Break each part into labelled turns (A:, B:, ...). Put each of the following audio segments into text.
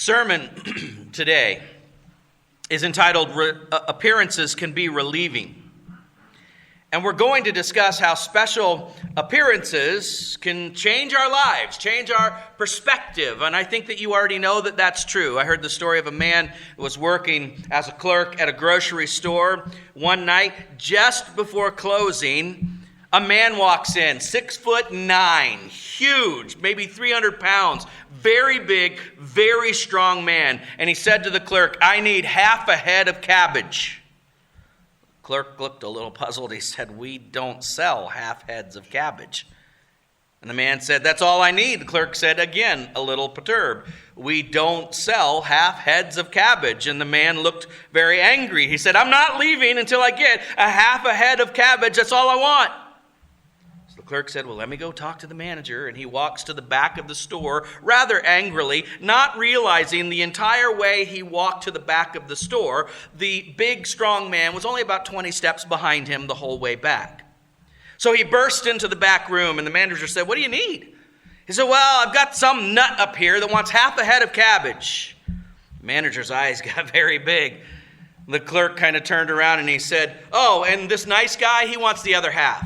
A: sermon today is entitled Appearances Can Be Relieving. And we're going to discuss how special appearances can change our lives, change our perspective. And I think that you already know that that's true. I heard the story of a man who was working as a clerk at a grocery store. One night, just before closing, a man walks in, 6'9", huge, maybe 300 pounds, very big, very strong man. And he said to the clerk, "I need half a head of cabbage." The clerk looked a little puzzled. He said, "We don't sell half heads of cabbage." And the man said, "That's all I need." The clerk said again, a little perturbed, "We don't sell half heads of cabbage." And the man looked very angry. He said, "I'm not leaving until I get a half a head of cabbage. That's all I want." The clerk said, "Well, let me go talk to the manager." And he walks to the back of the store rather angrily, not realizing the entire way he walked to the back of the store, the big, strong man was only about 20 steps behind him the whole way back. So he burst into the back room, and the manager said, "What do you need?" He said, "Well, I've got some nut up here that wants half a head of cabbage." The manager's eyes got very big. The clerk kind of turned around and he said, "Oh, and this nice guy, he wants the other half."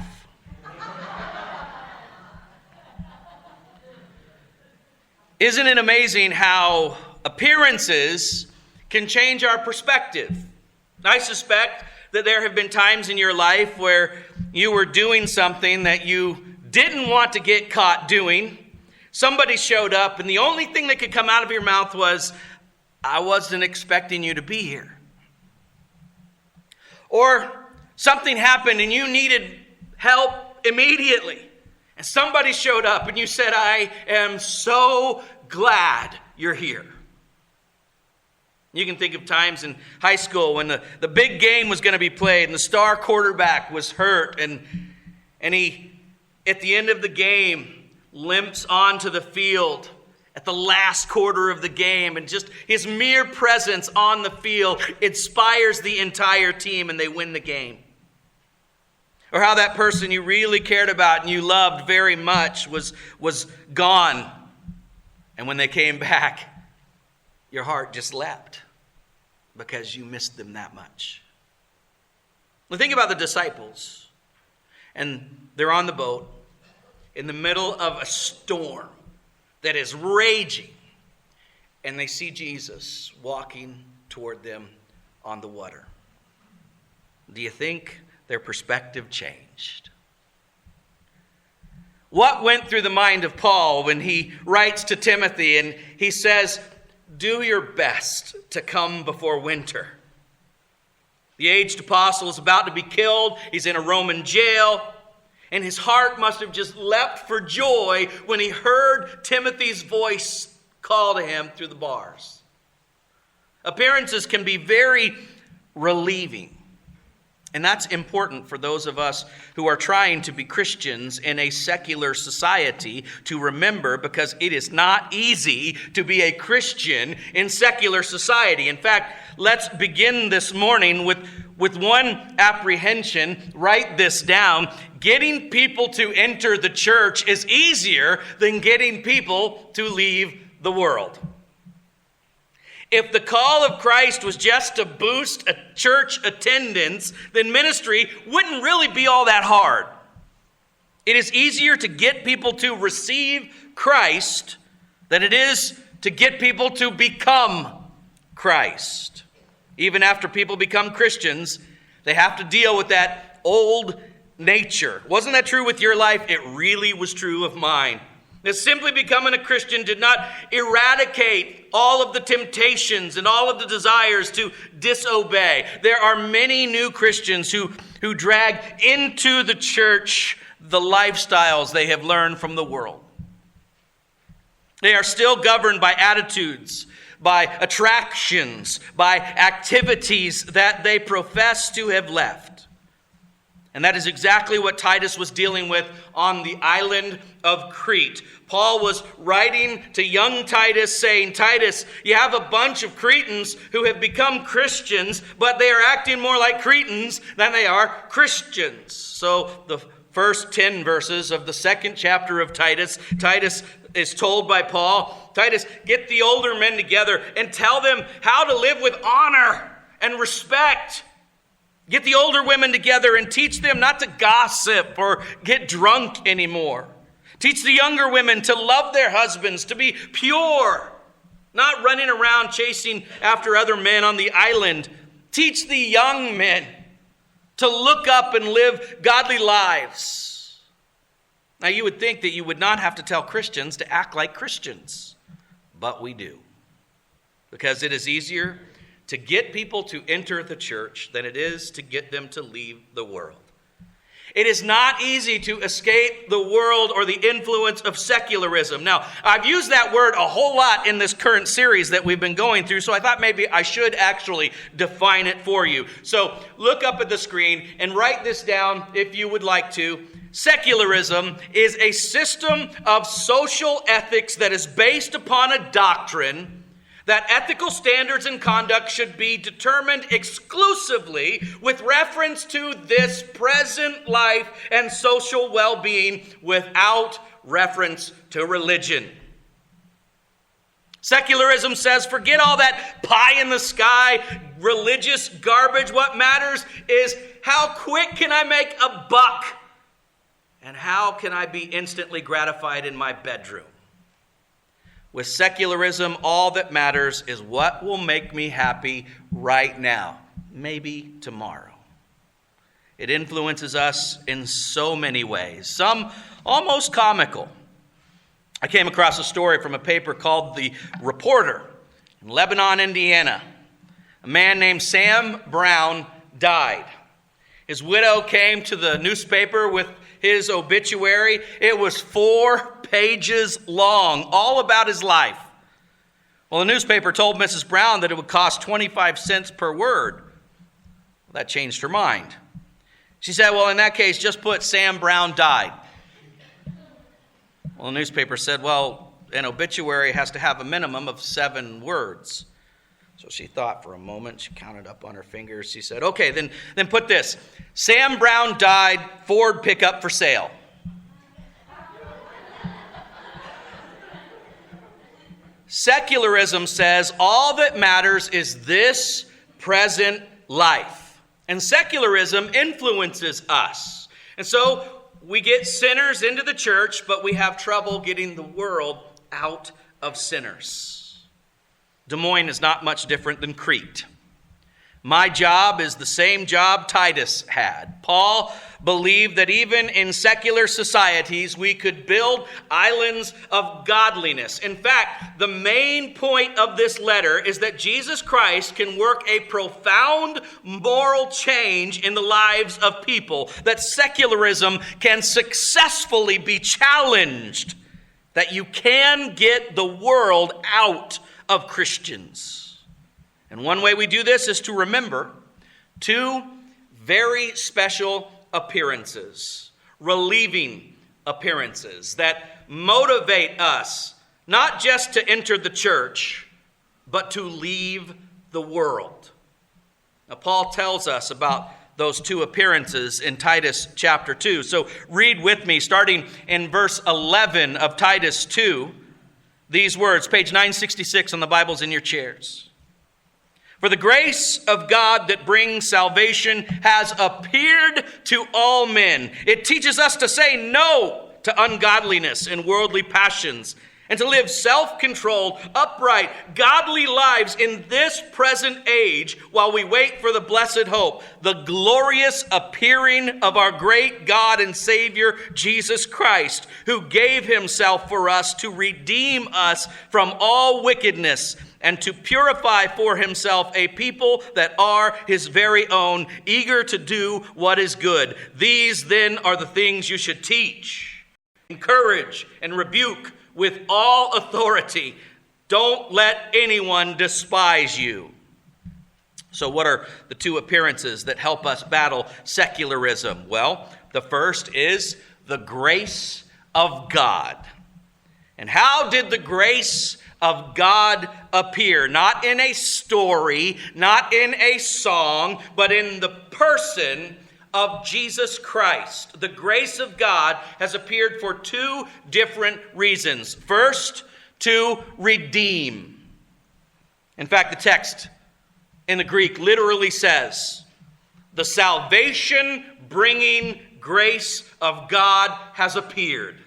A: Isn't it amazing how appearances can change our perspective? I suspect that there have been times in your life where you were doing something that you didn't want to get caught doing. Somebody showed up and the only thing that could come out of your mouth was, "I wasn't expecting you to be here." Or something happened and you needed help immediately. And somebody showed up and you said, "I am so glad you're here." You can think of times in high school when the big game was going to be played and the star quarterback was hurt and he, at the end of the game, limps onto the field at the last quarter of the game, and just his mere presence on the field inspires the entire team and they win the game. Or how that person you really cared about and you loved very much was gone. And when they came back, your heart just leapt because you missed them that much. Well, think about the disciples. And they're on the boat in the middle of a storm that is raging. And they see Jesus walking toward them on the water. Do you think their perspective changed? What went through the mind of Paul when he writes to Timothy and he says, "Do your best to come before winter"? The aged apostle is about to be killed. He's in a Roman jail. And his heart must have just leapt for joy when he heard Timothy's voice call to him through the bars. Appearances can be very relieving. And that's important for those of us who are trying to be Christians in a secular society to remember, because it is not easy to be a Christian in secular society. In fact, let's begin this morning with one apprehension. Write this down. Getting people to enter the church is easier than getting people to leave the world. If the call of Christ was just to boost a church attendance, then ministry wouldn't really be all that hard. It is easier to get people to receive Christ than it is to get people to become Christ. Even after people become Christians, they have to deal with that old nature. Wasn't that true with your life? It really was true of mine. That simply becoming a Christian did not eradicate all of the temptations and all of the desires to disobey. There are many new Christians who drag into the church the lifestyles they have learned from the world. They are still governed by attitudes, by attractions, by activities that they profess to have left. And that is exactly what Titus was dealing with on the island of Crete. Paul was writing to young Titus saying, "Titus, you have a bunch of Cretans who have become Christians, but they are acting more like Cretans than they are Christians." So the first 10 verses of the second chapter of Titus is told by Paul, Titus, get the older men together and tell them how to live with honor and respect. Get the older women together and teach them not to gossip or get drunk anymore. Teach the younger women to love their husbands, to be pure, not running around chasing after other men on the island. Teach the young men to look up and live godly lives. Now, you would think that you would not have to tell Christians to act like Christians, but we do. Because it is easier to get people to enter the church than it is to get them to leave the world. It is not easy to escape the world or the influence of secularism. Now, I've used that word a whole lot in this current series that we've been going through, so I thought maybe I should actually define it for you. So look up at the screen and write this down if you would like to. Secularism is a system of social ethics that is based upon a doctrine that ethical standards and conduct should be determined exclusively with reference to this present life and social well-being without reference to religion. Secularism says, forget all that pie in the sky, religious garbage. What matters is how quick can I make a buck and how can I be instantly gratified in my bedroom. With secularism, all that matters is what will make me happy right now, maybe tomorrow. It influences us in so many ways, some almost comical. I came across a story from a paper called The Reporter in Lebanon, Indiana. A man named Sam Brown died. His widow came to the newspaper with his obituary. It was 4 pages long, all about his life. Well, the newspaper told Mrs. Brown that it would cost 25 cents per word. Well, that changed her mind. She said, well, in that case, just put Sam Brown died. Well, the newspaper said, well, an obituary has to have a minimum of 7 words. So she thought for a moment. She counted up on her fingers. She said, okay, then put this. Sam Brown died, Ford pickup for sale. Secularism says all that matters is this present life. And secularism influences us. And so we get sinners into the church, but we have trouble getting the world out of sinners. Des Moines is not much different than Crete. My job is the same job Titus had. Paul believed that even in secular societies, we could build islands of godliness. In fact, the main point of this letter is that Jesus Christ can work a profound moral change in the lives of people, that secularism can successfully be challenged, that you can get the world out of Christians. And one way we do this is to remember 2 very special appearances, relieving appearances that motivate us not just to enter the church, but to leave the world. Now, Paul tells us about those 2 appearances in Titus chapter 2. So read with me, starting in verse 11 of Titus 2. These words, page 966 on the Bibles in your chairs. For the grace of God that brings salvation has appeared to all men. It teaches us to say no to ungodliness and worldly passions, and to live self-controlled, upright, godly lives in this present age while we wait for the blessed hope, the glorious appearing of our great God and Savior, Jesus Christ, who gave himself for us to redeem us from all wickedness and to purify for himself a people that are his very own, eager to do what is good. These then are the things you should teach, encourage, and rebuke with all authority. Don't let anyone despise you. So what are the 2 appearances that help us battle secularism? Well, the first is the grace of God. And how did the grace of God appear? Not in a story, not in a song, but in the person of Jesus Christ, the grace of God, has appeared for two different reasons. First, to redeem. In fact, the text in the Greek literally says, the salvation-bringing grace of God has appeared.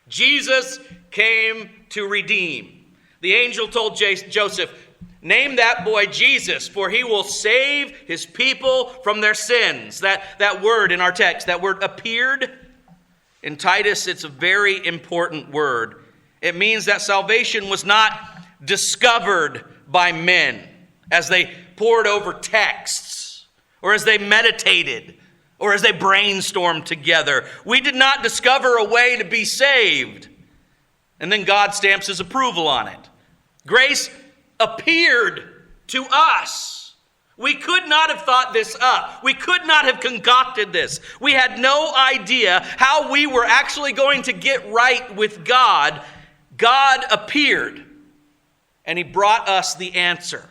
A: Jesus came to redeem. The angel told Joseph, name that boy Jesus, for he will save his people from their sins. That word in our text, that word appeared, in Titus, it's a very important word. It means that salvation was not discovered by men as they pored over texts, or as they meditated, or as they brainstormed together. We did not discover a way to be saved, and then God stamps his approval on it. Grace appeared to us. We could not have thought this up. We could not have concocted this. We had no idea how we were actually going to get right with God. God appeared, and he brought us the answer.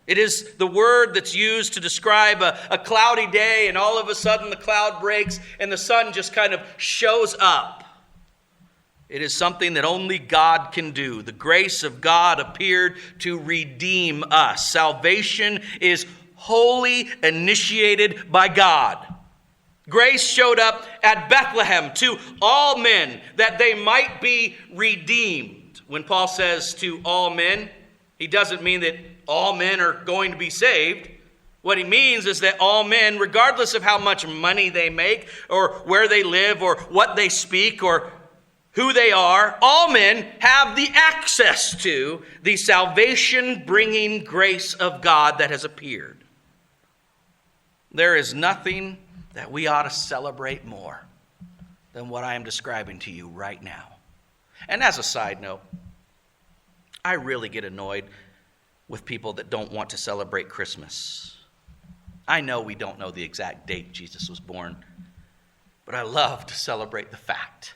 A: It is the word that's used to describe a cloudy day, and all of a sudden the cloud breaks and the sun just kind of shows up. It is something that only God can do. The grace of God appeared to redeem us. Salvation is wholly initiated by God. Grace showed up at Bethlehem to all men that they might be redeemed. When Paul says to all men, he doesn't mean that all men are going to be saved. What he means is that all men, regardless of how much money they make, or where they live, or what they speak, or who they are, all men have the access to the salvation-bringing grace of God that has appeared. There is nothing that we ought to celebrate more than what I am describing to you right now. And as a side note, I really get annoyed with people that don't want to celebrate Christmas. I know we don't know the exact date Jesus was born, but I love to celebrate the fact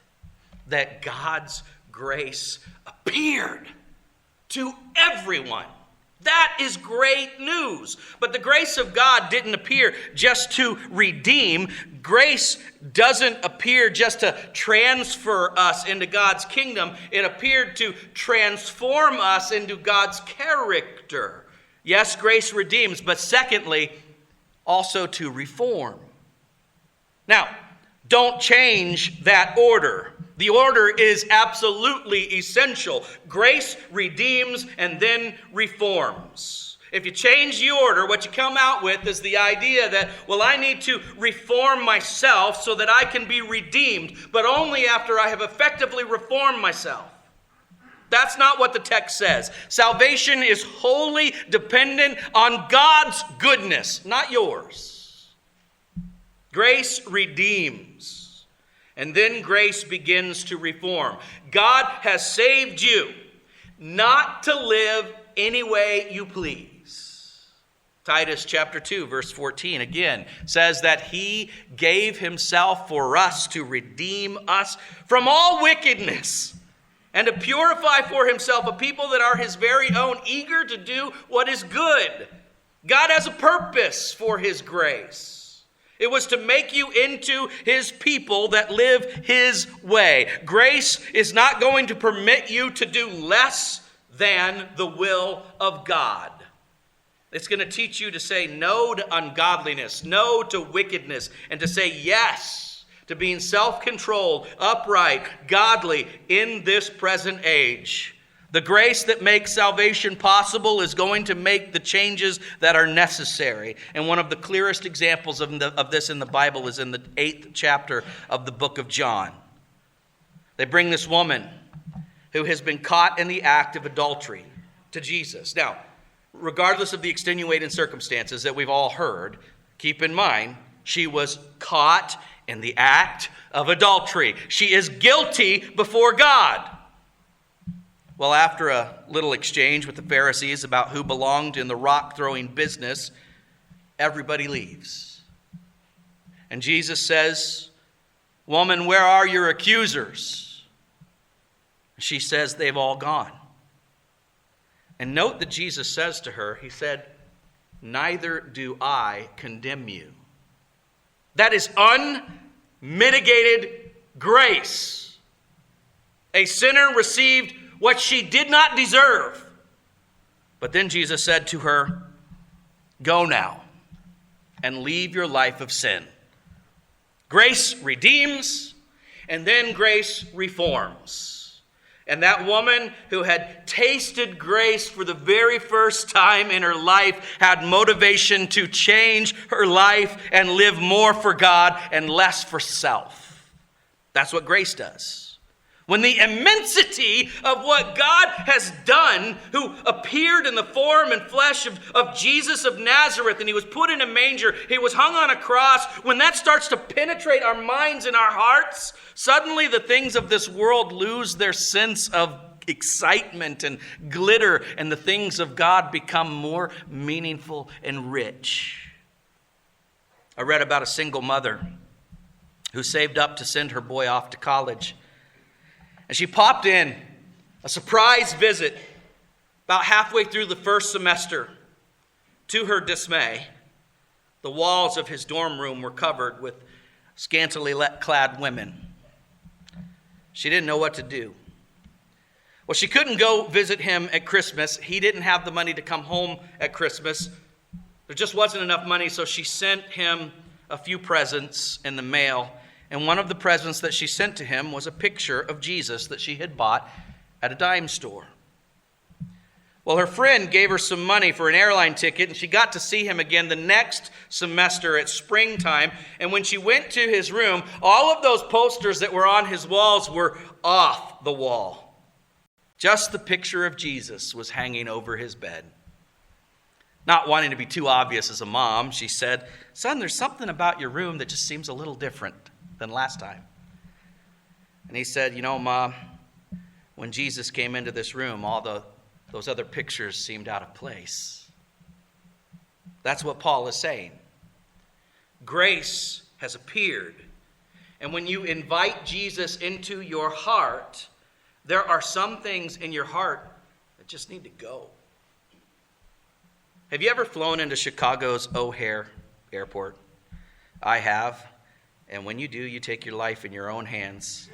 A: that God's grace appeared to everyone. That is great news. But the grace of God didn't appear just to redeem. Grace doesn't appear just to transfer us into God's kingdom. It appeared to transform us into God's character. Yes, grace redeems, but secondly, also to reform. Now, don't change that order. The order is absolutely essential. Grace redeems and then reforms. If you change the order, what you come out with is the idea that, well, I need to reform myself so that I can be redeemed, but only after I have effectively reformed myself. That's not what the text says. Salvation is wholly dependent on God's goodness, not yours. Grace redeems. And then grace begins to reform. God has saved you not to live any way you please. Titus chapter 2, verse 14 again says that he gave himself for us to redeem us from all wickedness and to purify for himself a people that are his very own, eager to do what is good. God has a purpose for his grace. It was to make you into his people that live his way. Grace is not going to permit you to do less than the will of God. It's going to teach you to say no to ungodliness, no to wickedness, and to say yes to being self-controlled, upright, godly in this present age. The grace that makes salvation possible is going to make the changes that are necessary. And one of the clearest examples of this in the Bible is in the 8th chapter of the book of John. They bring this woman who has been caught in the act of adultery to Jesus. Now, regardless of the extenuating circumstances that we've all heard, keep in mind, she was caught in the act of adultery. She is guilty before God. Well, after a little exchange with the Pharisees about who belonged in the rock-throwing business, everybody leaves. And Jesus says, "Woman, where are your accusers?" She says, "They've all gone." And note that Jesus says to her, he said, "Neither do I condemn you. That is unmitigated grace. A sinner received what she did not deserve. But then Jesus said to her, "Go now and leave your life of sin." Grace redeems, and then grace reforms. And that woman who had tasted grace for the very first time in her life had motivation to change her life and live more for God and less for self. That's what grace does. When the immensity of what God has done, who appeared in the form and flesh of Jesus of Nazareth, and he was put in a manger, he was hung on a cross, when that starts to penetrate our minds and our hearts, suddenly the things of this world lose their sense of excitement and glitter, and the things of God become more meaningful and rich. I read about a single mother who saved up to send her boy off to college. And she popped in a surprise visit about halfway through the first semester. To her dismay, the walls of his dorm room were covered with scantily clad women. She didn't know what to do. Well, she couldn't go visit him at Christmas. He didn't have the money to come home at Christmas. There just wasn't enough money, so she sent him a few presents in the mail. And one of the presents that she sent to him was a picture of Jesus that she had bought at a dime store. Well, her friend gave her some money for an airline ticket, and she got to see him again the next semester at springtime. And when she went to his room, all of those posters that were on his walls were off the wall. Just the picture of Jesus was hanging over his bed. Not wanting to be too obvious as a mom, she said, "Son, there's something about your room that just seems a little different than last time." And he said, "You know, Mom, when Jesus came into this room, those other pictures seemed out of place." That's what Paul is saying. Grace has appeared. And when you invite Jesus into your heart, there are some things in your heart that just need to go. Have you ever flown into Chicago's O'Hare Airport? I have. And when you do, you take your life in your own hands.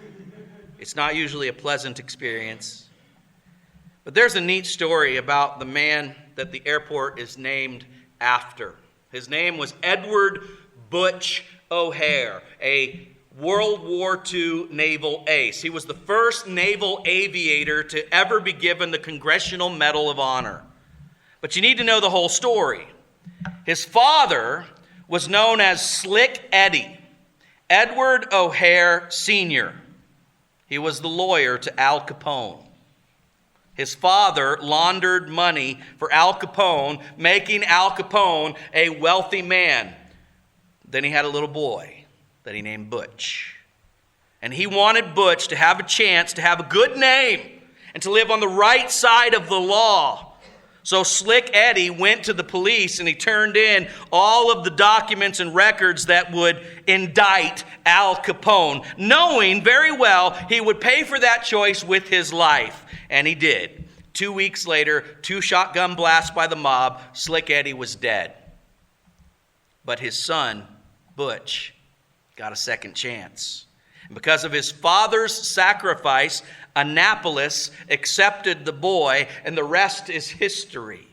A: It's not usually a pleasant experience. But there's a neat story about the man that the airport is named after. His name was Edward Butch O'Hare, a World War II naval ace. He was the first naval aviator to ever be given the Congressional Medal of Honor. But you need to know the whole story. His father was known as Slick Eddie, Edward O'Hare Sr. He was the lawyer to Al Capone. His father laundered money for Al Capone, making Al Capone a wealthy man. Then he had a little boy that he named Butch. And he wanted Butch to have a chance to have a good name and to live on the right side of the law. So Slick Eddie went to the police and he turned in all of the documents and records that would indict Al Capone, knowing very well he would pay for that choice with his life. And he did. 2 weeks later, 2 shotgun blasts by the mob, Slick Eddie was dead. But his son, Butch, got a second chance. And because of his father's sacrifice, Annapolis accepted the boy, and the rest is history.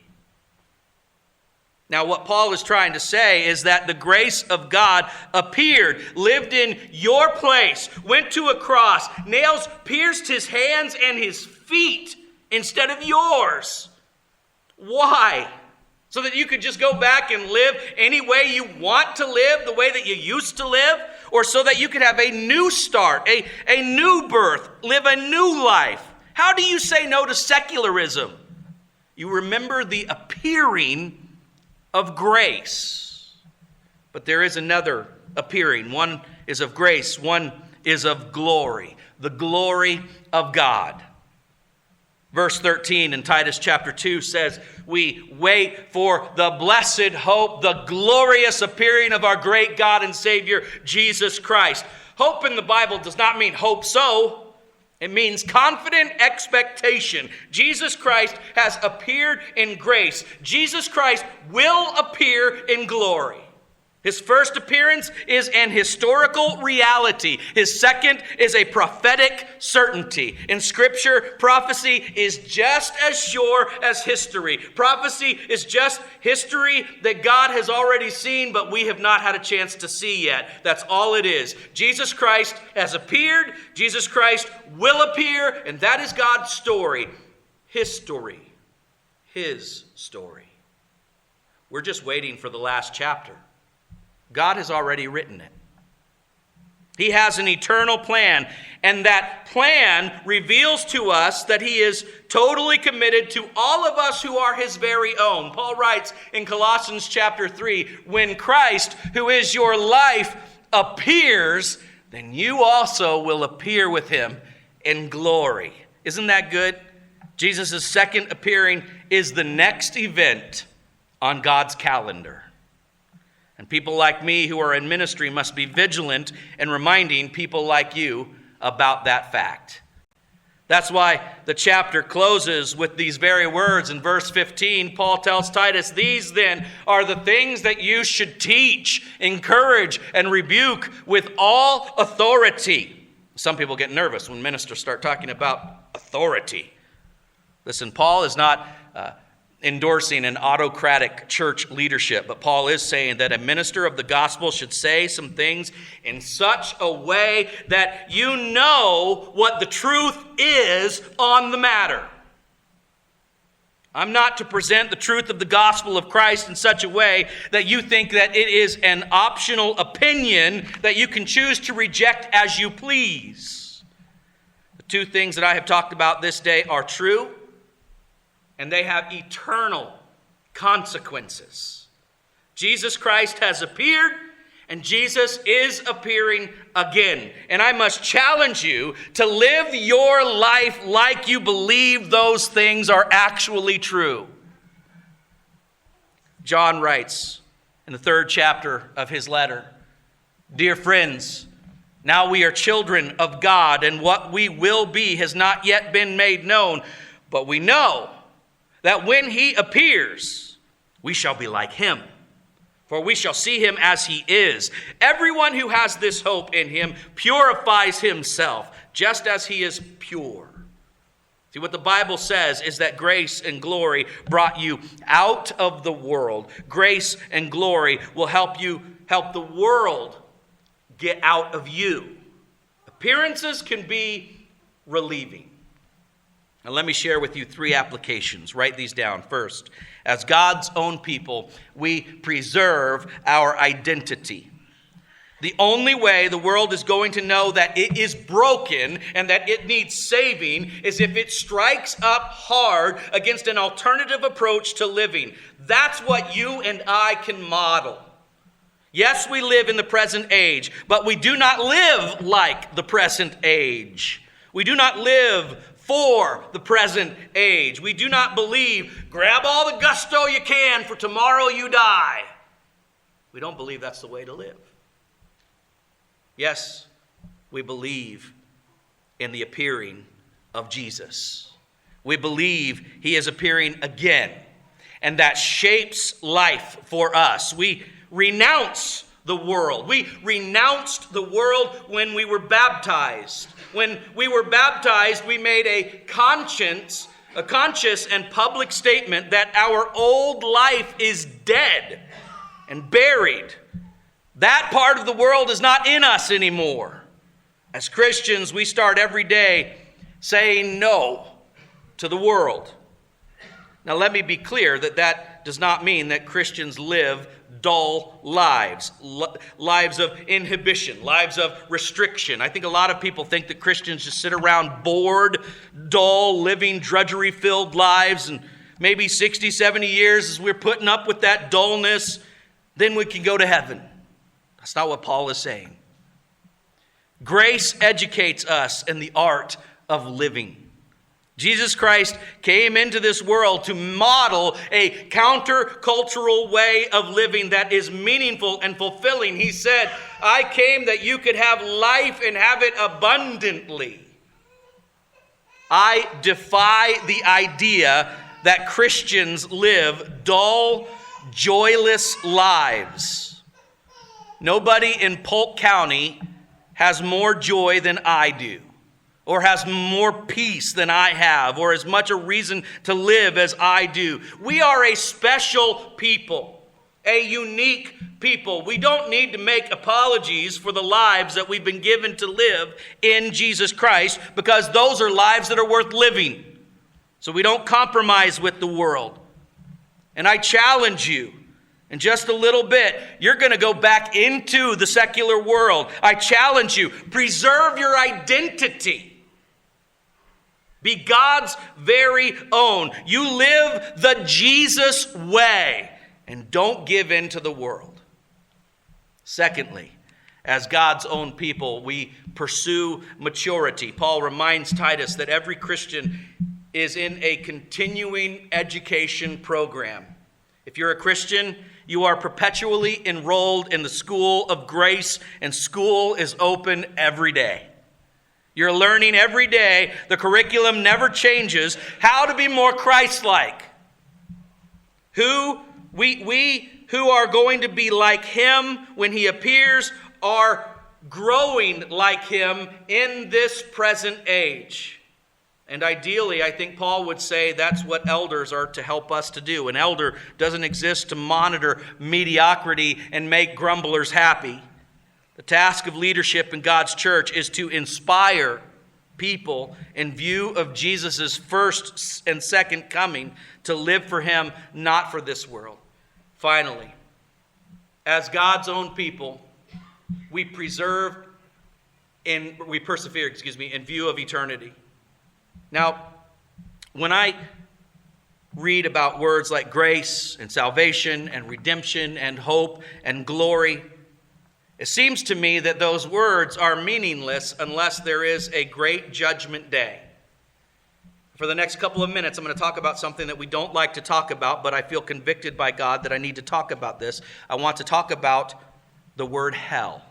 A: Now, what Paul is trying to say is that the grace of God appeared, lived in your place, went to a cross, nails pierced his hands and his feet instead of yours. Why? So that you could just go back and live any way you want to live, the way that you used to live? Or so that you could have a new start, a new birth, live a new life? How do you say no to secularism? You remember the appearing of grace. But there is another appearing. One is of grace, one is of glory. The glory of God. Verse 13 in Titus chapter 2 says, "We wait for the blessed hope, the glorious appearing of our great God and Savior, Jesus Christ." Hope in the Bible does not mean hope so. It means confident expectation. Jesus Christ has appeared in grace. Jesus Christ will appear in glory. His first appearance is an historical reality. His second is a prophetic certainty. In Scripture, prophecy is just as sure as history. Prophecy is just history that God has already seen, but we have not had a chance to see yet. That's all it is. Jesus Christ has appeared. Jesus Christ will appear, and that is God's story. His story. His story. We're just waiting for the last chapter. God has already written it. He has an eternal plan, and that plan reveals to us that he is totally committed to all of us who are his very own. Paul writes in Colossians chapter 3, when Christ, who is your life, appears, then you also will appear with him in glory. Isn't that good? Jesus' second appearing is the next event on God's calendar. And people like me who are in ministry must be vigilant in reminding people like you about that fact. That's why the chapter closes with these very words. In verse 15, Paul tells Titus, "These then are the things that you should teach, encourage, and rebuke with all authority." Some people get nervous when ministers start talking about authority. Listen, Paul is not endorsing an autocratic church leadership, but Paul is saying that a minister of the gospel should say some things in such a way that you know what the truth is on the matter. I'm not to present the truth of the gospel of Christ in such a way that you think that it is an optional opinion that you can choose to reject as you please. The two things that I have talked about this day are true, and they have eternal consequences. Jesus Christ has appeared, and Jesus is appearing again. And I must challenge you to live your life like you believe those things are actually true. John writes in the 3rd chapter of his letter, "Dear friends, now we are children of God, and what we will be has not yet been made known, but we know that when he appears, we shall be like him, for we shall see him as he is. Everyone who has this hope in him purifies himself, just as he is pure." See, what the Bible says is that grace and glory brought you out of the world. Grace and glory will help the world get out of you. Appearances can be relieving. Now let me share with you 3 applications. Write these down. First, as God's own people, we preserve our identity. The only way the world is going to know that it is broken and that it needs saving is if it strikes up hard against an alternative approach to living. That's what you and I can model. Yes, we live in the present age, but we do not live like the present age. We do not live for the present age. We do not believe, grab all the gusto you can, for tomorrow you die. We don't believe that's the way to live. Yes, we believe in the appearing of Jesus. We believe he is appearing again, and that shapes life for us. We renounce the world. We renounced the world when we were baptized. When we were baptized, we made a conscious and public statement that our old life is dead and buried. That part of the world is not in us anymore. As Christians, we start every day saying no to the world. Now, let me be clear that does not mean that Christians live dull lives, lives of inhibition, lives of restriction. I think a lot of people think that Christians just sit around bored, dull, living, drudgery-filled lives, and maybe 60, 70 years as we're putting up with that dullness, then we can go to heaven. That's not what Paul is saying. Grace educates us in the art of living. Jesus Christ came into this world to model a countercultural way of living that is meaningful and fulfilling. He said, "I came that you could have life and have it abundantly." I defy the idea that Christians live dull, joyless lives. Nobody in Polk County has more joy than I do, or has more peace than I have, or as much a reason to live as I do. We are a special people, a unique people. We don't need to make apologies for the lives that we've been given to live in Jesus Christ, because those are lives that are worth living. So we don't compromise with the world. And I challenge you, in just a little bit, you're going to go back into the secular world. I challenge you, preserve your identity. Be God's very own. You live the Jesus way, and don't give in to the world. Secondly, as God's own people, we pursue maturity. Paul reminds Titus that every Christian is in a continuing education program. If you're a Christian, you are perpetually enrolled in the school of grace, and school is open every day. You're learning every day. The curriculum never changes. How to be more Christ-like. We who are going to be like him when he appears are growing like him in this present age. And ideally, I think Paul would say that's what elders are to help us to do. An elder doesn't exist to monitor mediocrity and make grumblers happy. The task of leadership in God's church is to inspire people in view of Jesus' first and second coming to live for him, not for this world. Finally, as God's own people, we persevere in view of eternity. Now, when I read about words like grace and salvation and redemption and hope and glory, it seems to me that those words are meaningless unless there is a great judgment day. For the next couple of minutes, I'm going to talk about something that we don't like to talk about, but I feel convicted by God that I need to talk about this. I want to talk about the word hell.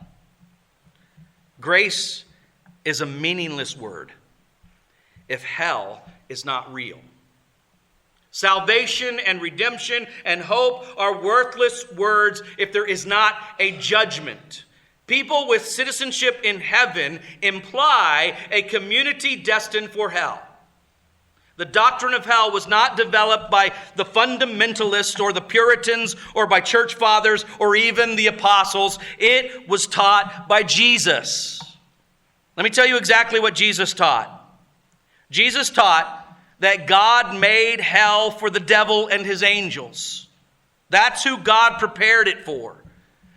A: Grace is a meaningless word if hell is not real. Salvation and redemption and hope are worthless words if there is not a judgment. People with citizenship in heaven imply a community destined for hell. The doctrine of hell was not developed by the fundamentalists or the Puritans or by church fathers or even the apostles. It was taught by Jesus. Let me tell you exactly what Jesus taught. Jesus taught that God made hell for the devil and his angels. That's who God prepared it for.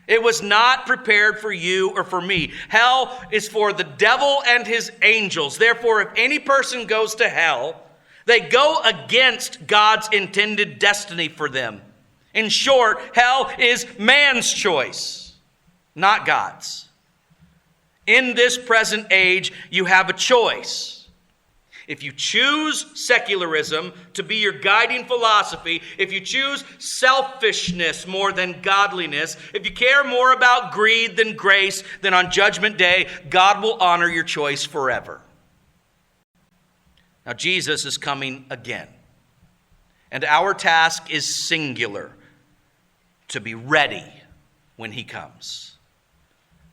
A: It was not prepared for you or for me. Hell is for the devil and his angels. Therefore, if any person goes to hell, they go against God's intended destiny for them. In short, hell is man's choice, not God's. In this present age, you have a choice. If you choose secularism to be your guiding philosophy, if you choose selfishness more than godliness, if you care more about greed than grace, then on Judgment Day, God will honor your choice forever. Now, Jesus is coming again, and our task is singular: to be ready when he comes.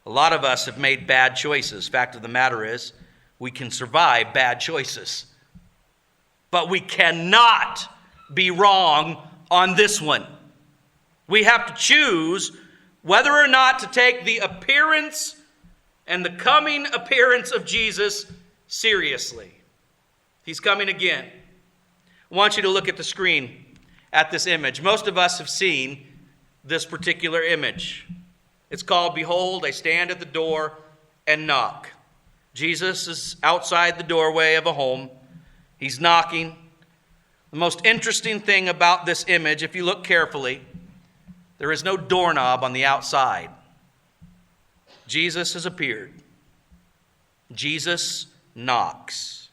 A: A lot of us have made bad choices. Fact of the matter is, we can survive bad choices. But we cannot be wrong on this one. We have to choose whether or not to take the appearance and the coming appearance of Jesus seriously. He's coming again. I want you to look at the screen at this image. Most of us have seen this particular image. It's called, "Behold, I stand at the door and knock." Jesus is outside the doorway of a home. He's knocking. The most interesting thing about this image, if you look carefully, there is no doorknob on the outside. Jesus has appeared. Jesus knocks.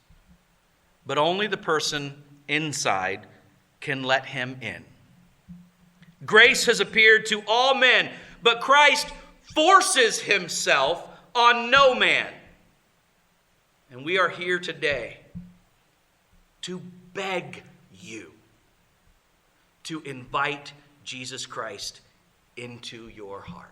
A: But only the person inside can let him in. Grace has appeared to all men, but Christ forces himself on no man. And we are here today to beg you to invite Jesus Christ into your heart.